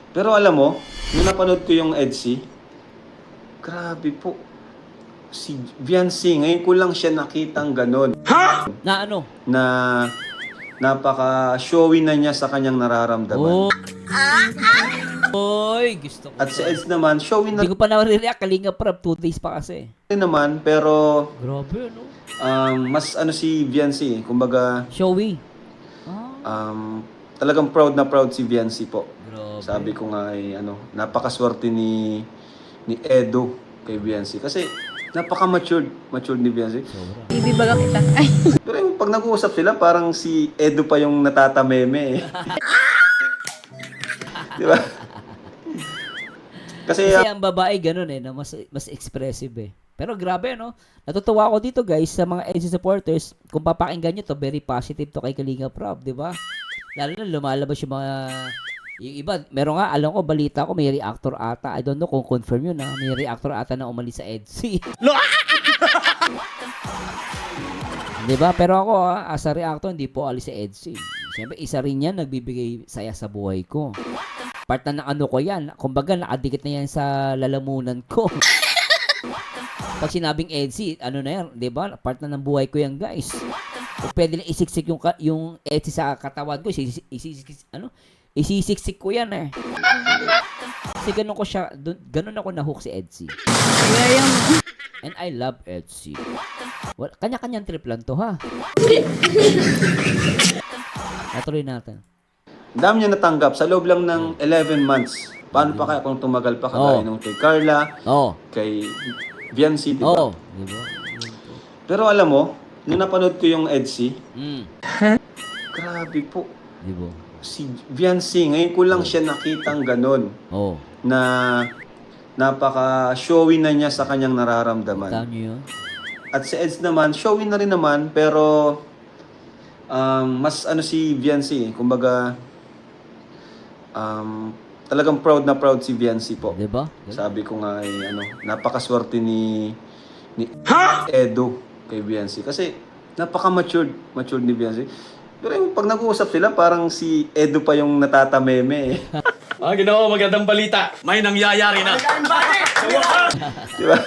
Pero alam mo, nung napanood ko yung EDSI, grabe po. Si Viancy, ngayon ko lang siya nakitang ganun. Na ano? Na napaka-showy na niya sa kanyang nararamdaman. Oh, oy, gusto ko At si to. Eds naman, showy na Hindi ko pa na-react. Kalinga Prab, 2 days pa kasi. rin naman, pero Grabe, no? mas ano si Viancy, kumbaga Showy. Ah, talagang proud si Viancy po. grabe. Sabi ko nga ay napakaswerte ni Edo kay Viancy kasi matured ni Viancy. Sobra. Ibibaga kita. Ay, Pero yung pag nag-uusap sila, parang si Edo pa yung natatameme eh. Di ba? Kasi Kasi ang babae ganun na mas expressive eh. Pero grabe no. Natutuwa ako dito guys sa mga NC supporters. Kung papakinggan nyo to, very positive to kay Kalinga Prab, di ba? Lalo na lumalabas yung iba, meron nga, alam ko, balita ko, may reactor ata. I don't know kung confirm yun ha. May reactor ata na umalis sa EDSI. Di ba? Pero ako as a reactor, hindi po alis sa EDSI. Siyempre, isa rin yan, nagbibigay saya sa buhay ko. Part na ng ano ko yan. Kumbaga, nakadikit na yan sa lalamunan ko. Pag sinabing EDSI, ano na yan, di ba? Part na ng buhay ko yan, guys. Kung pwede lang isiksik yung EDSI sa katawan ko, isisiksik ko yan eh. Kasi ganun ko siya, ganun ako na-hook si EDSI. kaya yung... And I love EDSI. Well, kanya-kanyang trip lang to, ha? Natuloy natin. ang dami niya natanggap sa loob lang ng 11 months. Paano pa kaya kung tumagal pa kagaya nung kay Carla, Oo. kay Viancy, di ba? Oo. Di ba? Pero alam mo, nung napanood ko yung EDSI, Mm. grabe po. Di ba? Si Viancy, ngayon ko lang siya nakitang ganun. Oo. Na napaka-showy na niya sa kanyang nararamdaman. Tama niyo yun? At si Eds naman, showy na rin naman, pero mas ano si Viancy, kumbaga talagang proud si Viancy po. Di ba? Sabi ko nga ay napakaswerte ni Edo kay Viancy kasi matured ni Viancy. Pero yung pag nag-uusap sila, parang si Edo pa yung natatameme eh. Ginoo, magandang balita. May nangyayari na. Di ba?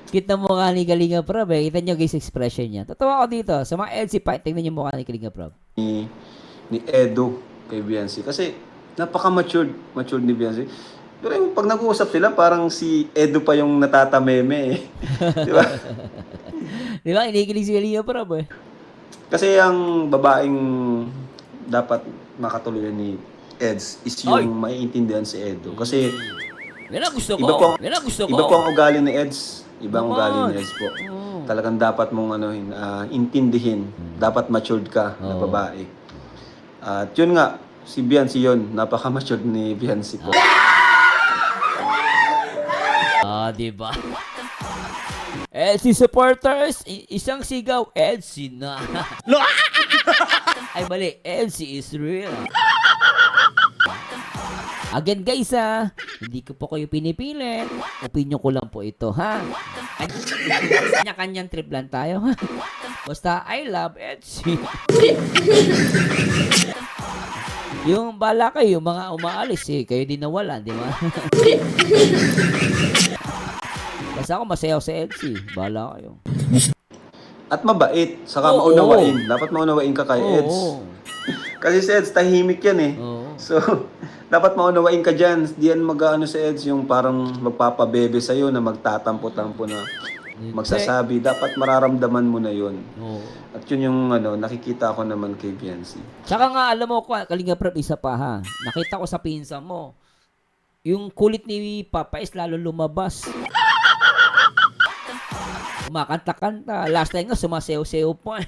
Kita mo mukha ni Kalinga Prab eh. Kita nyo guys expression niya. Tatawa ako dito. Sa mga LC fight, tingnan nyo mukha ni Kalinga Prab. Ni Edo kay Viancy kasi matured ni Viancy. Pero yung pag nag-uusap sila, parang si Edo pa yung natatameme eh. Di ba? Di ba? Inikilig si Kalinga Prab eh. Kasi ang babaeng dapat makatuluyan ni Eds is yung maiintindihan si Edo. Kasi Yan ang gusto ko. iba po, Yan ang gusto ko. iba po ang ugali ni Eds. Ibang Naman. ugali ni Eds po. Oo. Talagang dapat mong intindihin. Dapat matured ka na Oo. babae. At yun nga, si Viancy yun. Napaka-matured ni Viancy po. Di ba? LC supporters, isang sigaw, LC na. Ay, mali. LC is real. Again guys hindi ko po kayo pinipilit. Opinion ko lang po ito ha. Kanya-kanyang trip lang tayo ha. Basta I love LC. Yung bala kayo, mga umaalis kayo din nawala, di ba? Basta ako masayaw sa LC. Bala kayo. At mabait. Saka Oo. maunawain. Dapat maunawain ka kay Eds. Oo. Kasi si Eds tahimik yan eh. Oo. So, dapat maunawain ka dyan. Di yan mag-ano si Eds, yung parang magpapabebe sa'yo na magtatampo-tampo na magsasabi. Dapat mararamdaman mo na yun. Oo. At yun yung nakikita ko naman kay Viancy. Tsaka nga, alam mo, Kalinga Prab, isa pa ha. Nakita ko sa pinsan mo. Yung kulit ni Papa is lalo lumabas. Kumakanta-kanta. Last time nga, sumasayaw-sayaw pa.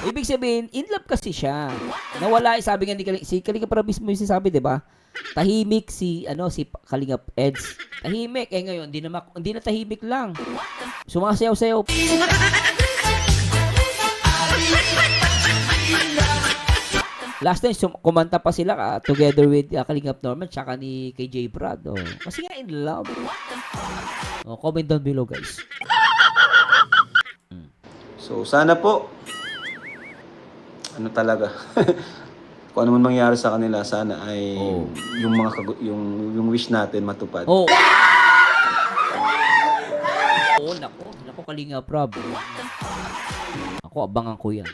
Ibig sabihin, in love kasi siya. Nawala, sabi nga ni si Kalinga Prab mismo yung sinasabi, di ba? Tahimik si Kalinga Eds. Tahimik. Ngayon, hindi na tahimik lang. Sumasayaw-sayaw. Last time, kumanta pa sila together with Kalingap Norman tsaka ni KJ Brad. Oh. Kasi nga in love. Oh, comment down below, guys. So, sana po, talaga, kung ano man mangyari sa kanila, sana ay Oh. yung mga yung wish natin matupad. Oo. Oo, nako. Nako, Kalinga Prab. Ako, abangan ko yan.